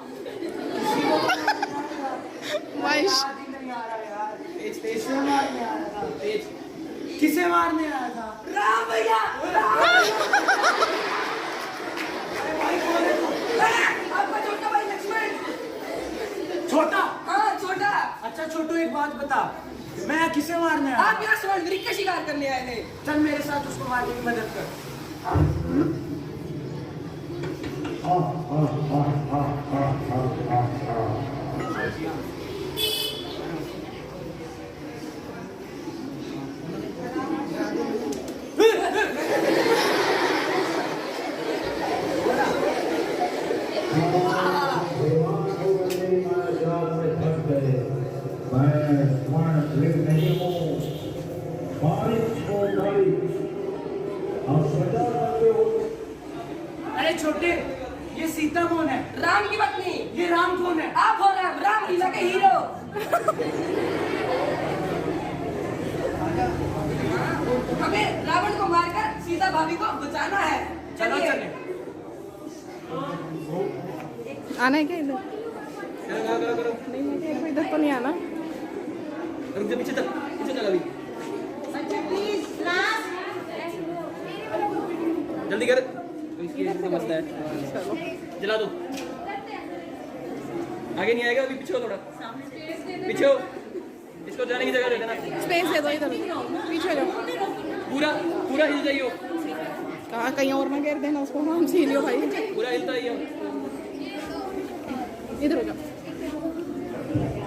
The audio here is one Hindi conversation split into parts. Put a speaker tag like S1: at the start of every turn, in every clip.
S1: किसी को
S2: वाइश
S1: याद ही नहीं आ रहा यार। तेज तेज से मारने आया था। तेज किसे मारने आया था? राम भैया। अरे भाई कौन है तू?
S3: आपका छोटा भाई लक्ष्मण।
S1: छोटा?
S3: हाँ छोटा।
S1: अच्छा छोटू एक बात बता, मैं किसे मारने आया?
S3: आप यहाँ स्वर्ण का शिकार करने आए थे।
S1: चल मेरे साथ उसको मारने की मदद कर। अरे छोटे, ये सीता कौन है?
S3: राम की पत्नी।
S1: ये राम कौन है?
S3: आप हो राम, राम लीला के हीरो। हमें रावण को मारकर सीता भाभी को बचाना है।
S1: चलो
S3: चलिए।
S1: चले।
S2: आना है क्या इधर? नहीं मुझे इधर तो नहीं आना।
S4: रुक जा, पीछे चल अभी। जल्दी कर। इसकी मसला है, जला दो। आगे नहीं आएगा, अभी पीछे हो थोड़ा, पीछे हो। इसको जाने की जगह दे देना।
S2: स्पेस दे दो इधर, पीछे जाओ।
S4: पूरा पूरा हिल जाइयो।
S2: कहाँ कहीं और ना घेर देना उसको। हम सीलियो भाई,
S4: पूरा हिलता ही हो।
S2: इधर हो जाओ।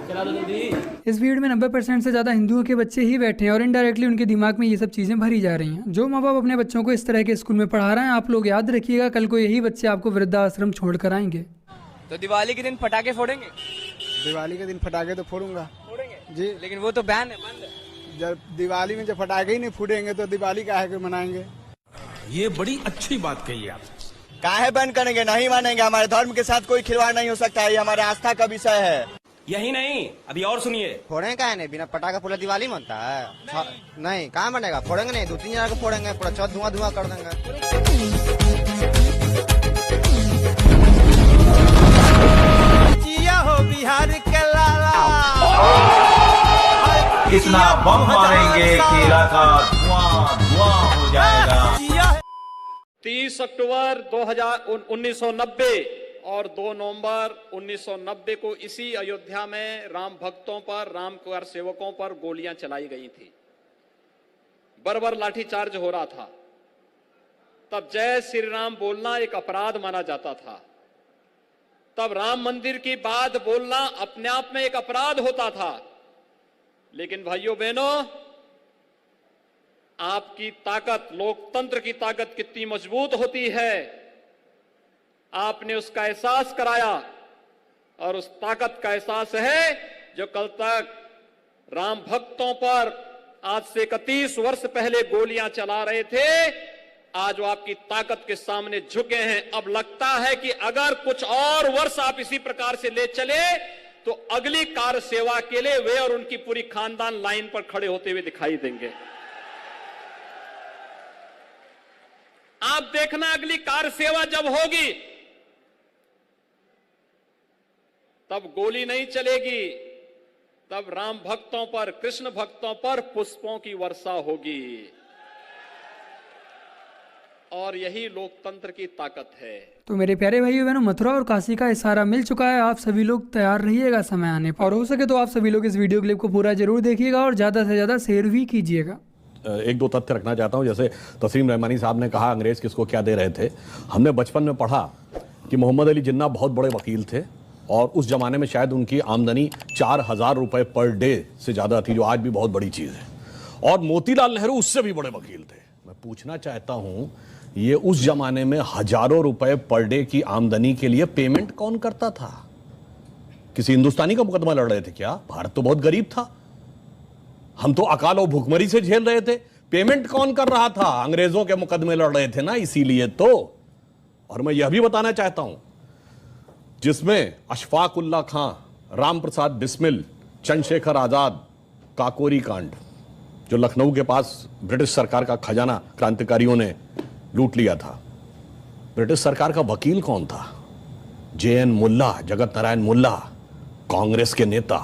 S4: चला दो जल्दी।
S5: इस भीड़ में 90% से ज़्यादा हिंदुओं के बच्चे ही बैठे हैं और इनडायरेक्टली उनके दिमाग में ये सब चीज़ें भरी जा रही हैं। जो माँ बाप अपने बच्चों को इस तरह के स्कूल में पढ़ा रहे हैं, आप लोग याद रखिएगा, कल को यही बच्चे आपको वृद्धाश्रम छोड़ कर आएंगे।
S6: तो दिवाली के दिन पटाखे फोड़ेंगे?
S7: दिवाली के दिन पटाखे तो फोड़ूंगा जी,
S6: लेकिन वो तो बैन है, बंद है।
S7: जब दिवाली में जब पटाखे ही नहीं फूटेंगे तो दिवाली काहे के मनाएंगे?
S8: ये बड़ी अच्छी बात कही आप।
S9: काहे बंद करेंगे? नहीं मानेंगे। हमारे धर्म के साथ कोई खिलवाड़ नहीं हो सकता है, ये हमारे आस्था का विषय है।
S8: यही नहीं, अभी और सुनिए।
S9: फोड़ेंगे काहे नहीं? बिना पटाखा पूरा दिवाली मनता है? नहीं, कहाँ बनेगा? फोड़ेंगे नहीं, 2-3 जना को फोड़ेंगे, पूरा छत धुआं धुआं कर देंगे।
S7: जिया हो बिहार के लाला,
S8: इतना बम मारेंगे कि इलाका धुआं धुआं हो जाएगा।
S10: 30 अक्टूबर 1990 और 2 नवंबर 1990 को इसी अयोध्या में राम भक्तों पर, राम कार सेवकों पर गोलियां चलाई गई थी। बर्बर लाठीचार्ज हो रहा था। तब जय श्री राम बोलना एक अपराध माना जाता था। तब राम मंदिर की बात बोलना अपने आप में एक अपराध होता था। लेकिन भाइयों बहनों, आपकी ताकत, लोकतंत्र की ताकत कितनी मजबूत होती है, आपने उसका एहसास कराया। और उस ताकत का एहसास है जो कल तक राम भक्तों पर आज से 31 वर्ष पहले गोलियां चला रहे थे, आज वो आपकी ताकत के सामने झुके हैं। अब लगता है कि अगर कुछ और वर्ष आप इसी प्रकार से ले चले तो अगली कार सेवा के लिए वे और उनकी पूरी खानदान लाइन पर खड़े होते हुए दिखाई देंगे। आप देखना, अगली कार सेवा जब होगी तब गोली नहीं चलेगी, तब राम भक्तों पर, कृष्ण भक्तों पर पुष्पों की वर्षा होगी। और यही लोकतंत्र की ताकत है।
S5: तो मेरे प्यारे भाइयों बहनों, मथुरा और काशी का इशारा मिल चुका है। आप सभी लोग तैयार रहिएगा समय आने पर, और हो सके तो आप सभी लोग इस वीडियो क्लिप को पूरा जरूर देखिएगा और ज़्यादा से ज़्यादा शेयर भी कीजिएगा।
S11: एक दो तथ्य रखना चाहता हूं। जैसे तस्लीम रहमानी साहब ने कहा अंग्रेज किसको क्या दे रहे थे। हमने बचपन में पढ़ा कि मोहम्मद अली जिन्ना बहुत बड़े वकील थे और उस जमाने में शायद उनकी आमदनी 4000 रुपए पर डे से ज़्यादा थी, जो आज भी बहुत बड़ी चीज़ है। और मोतीलाल नेहरू उससे भी बड़े वकील थे। मैं पूछना चाहता हूं, ये उस जमाने में हजारों रुपए पर डे की आमदनी के लिए पेमेंट कौन करता था? किसी हिंदुस्तानी का मुकदमा लड़ रहे थे क्या? भारत तो बहुत गरीब था, हम तो अकाल और भुखमरी से झेल रहे थे। पेमेंट कौन कर रहा था? अंग्रेजों के मुकदमे लड़ रहे थे ना, इसीलिए तो। और मैं यह भी बताना चाहता हूं, जिसमें अशफाक उल्ला खां, राम प्रसाद बिस्मिल, चंद्रशेखर आजाद, काकोरी कांड, जो लखनऊ के पास ब्रिटिश सरकार का खजाना क्रांतिकारियों ने लूट लिया था, ब्रिटिश सरकार का वकील कौन था? JN मुल्ला, जगत नारायण मुल्ला, कांग्रेस के नेता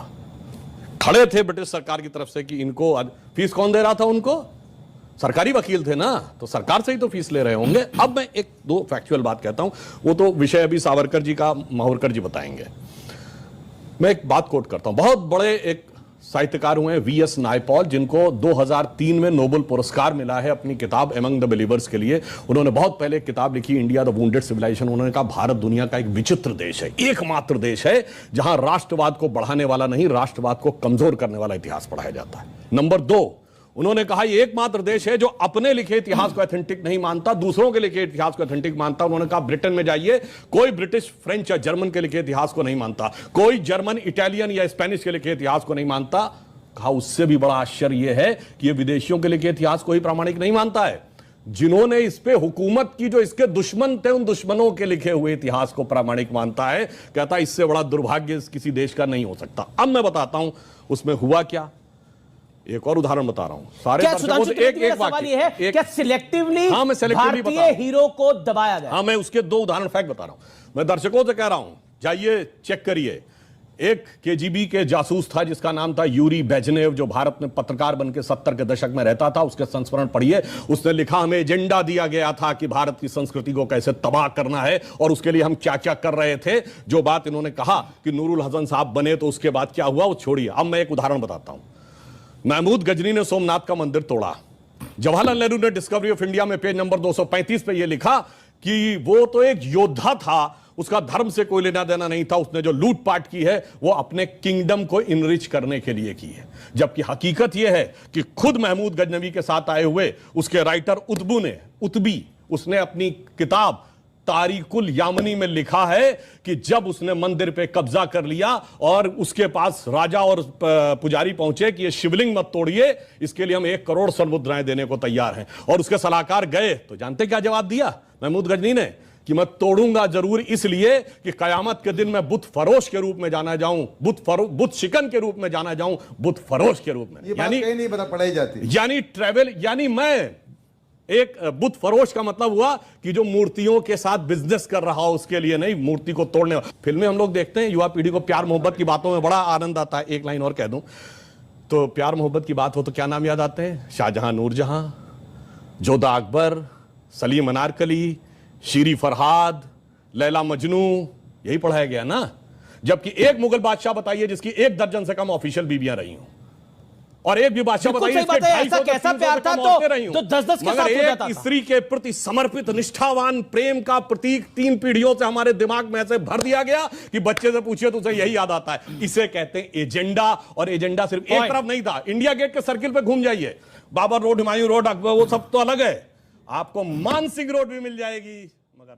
S11: खड़े थे ब्रिटिश सरकार की तरफ से कि इनको फीस कौन दे रहा था उनको? सरकारी वकील थे ना, तो सरकार से ही तो फीस ले रहे होंगे। अब मैं एक दो फैक्चुअल बात कहता हूं, वो तो विषय अभी सावरकर जी का माहुरकर जी बताएंगे। मैं एक बात कोट करता हूं, बहुत बड़े एक साहित्यकार हुए VS नायपॉल, जिनको 2003 में नोबेल पुरस्कार मिला है अपनी किताब एमंग द बिलीवर्स के लिए। उन्होंने बहुत पहले एक किताब लिखी, इंडिया द वुंडेड सिविलाइजेशन। उन्होंने कहा भारत दुनिया का एक विचित्र देश है, एकमात्र देश है जहां राष्ट्रवाद को बढ़ाने वाला नहीं, राष्ट्रवाद को कमजोर करने वाला इतिहास पढ़ाया जाता है। नंबर 2, उन्होंने कहा ये एकमात्र देश है जो अपने लिखे इतिहास को ऑथेंटिक नहीं मानता, दूसरों के लिखे इतिहास को ऑथेंटिक मानता। उन्होंने कहा ब्रिटेन में जाइए, कोई ब्रिटिश, फ्रेंच या जर्मन के लिखे इतिहास को नहीं मानता, कोई जर्मन, इटालियन या स्पेनिश के लिखे इतिहास को नहीं मानता। कहा उससे भी बड़ा आश्चर्य यह है कि ये विदेशियों के लिखे इतिहास को ही प्रामाणिक नहीं मानता है, जिन्होंने इस पे हुकूमत की, जो इसके दुश्मन थे, उन दुश्मनों के लिखे हुए इतिहास को प्रामाणिक मानता है। कहता इससे बड़ा दुर्भाग्य किसी देश का नहीं हो सकता। अब मैं बताता हूं उसमें हुआ क्या, एक और उदाहरण बता रहा हूं। सारे दर्शकों से एक
S12: सवाल ये है, क्या सिलेक्टिवली
S11: हाँ, मैं सिलेक्टिवली
S12: भारतीय हीरो को दबाया गया?
S11: हाँ, मैं उसके 2 उदाहरण फैक्ट बता रहा हूं। मैं दर्शकों से कह रहा हूं, जाइए चेक करिए। एक KGB के जासूस था जिसका नाम था यूरी बेजनेव, जो भारत में पत्रकार बनकर 70 के दशक में रहता था। उसके संस्मरण पढ़िए। उसने लिखा, हमें एजेंडा दिया गया था कि भारत की संस्कृति को कैसे तबाह करना है और उसके लिए हम क्या क्या कर रहे थे। जो बात इन्होंने कहा कि नूरुल हसन साहब बने तो उसके बाद क्या हुआ वो छोड़िए। अब मैं एक उदाहरण बताता हूं। महमूद गजनी ने सोमनाथ का मंदिर तोड़ा। जवाहरलाल नेहरू ने डिस्कवरी ऑफ इंडिया में पेज नंबर 235 पे यह लिखा कि वो तो एक योद्धा था, उसका धर्म से कोई लेना देना नहीं था, उसने जो लूटपाट की है वो अपने किंगडम को इनरिच करने के लिए की है। जबकि हकीकत यह है कि खुद महमूद गजनवी के साथ आए हुए उसके राइटर उतबी उसने अपनी किताब तारिकुल यामनी में लिखा है कि जब उसने मंदिर पे कब्जा कर लिया और उसके पास राजा और पुजारी पहुंचे कि ये शिवलिंग मत तोड़िए, इसके लिए हम 1 करोड़ स्वर्ण मुद्राएं देने को तैयार हैं, और उसके सलाहकार गए तो जानते क्या जवाब दिया महमूद गजनी ने? कि मैं तोड़ूंगा जरूर, इसलिए कि कयामत के दिन मैं बुत फरोश के रूप में जाना जाऊं, बुत शिकन के रूप में जाना जाऊं, बुत फरोश के रूप में।
S13: यानी कहीं नहीं पता पढ़ाई जाती,
S11: यानी ट्रेवल, यानी मैं एक बुत फरोश का मतलब हुआ कि जो मूर्तियों के साथ बिजनेस कर रहा हो, उसके लिए नहीं, मूर्ति को तोड़ने। फिल्में हम लोग देखते हैं, युवा पीढ़ी को प्यार मोहब्बत की बातों में बड़ा आनंद आता है। एक लाइन और कह दूं तो प्यार मोहब्बत की बात हो तो क्या नाम याद आते हैं? शाहजहां, नूरजहां, जोधा अकबर, सलीम अनारकली, शीरी फरहाद, लैला मजनू, यही पढ़ाया गया ना। जबकि एक मुगल बादशाह बताइए जिसकी 1 दर्जन से कम ऑफिशियल बीवियां रही हूं, और एक भी बादशाह बताइए इसके 250
S12: कैसा प्यार था तो 10-10 के साथ हो जाता था।
S11: स्त्री के प्रति समर्पित निष्ठावान प्रेम का प्रतीक 3 पीढ़ियों से हमारे दिमाग में ऐसे भर दिया गया कि बच्चे से पूछिए तो उसे यही याद आता है। इसे कहते हैं एजेंडा, और एजेंडा सिर्फ एक तरफ नहीं था। इंडिया गेट के सर्किल पे घूम जाइए, बाबर रोड, हुमायूं रोड, अकबर, वो सब तो अलग है, आपको मानसिंह रोड भी मिल जाएगी, मगर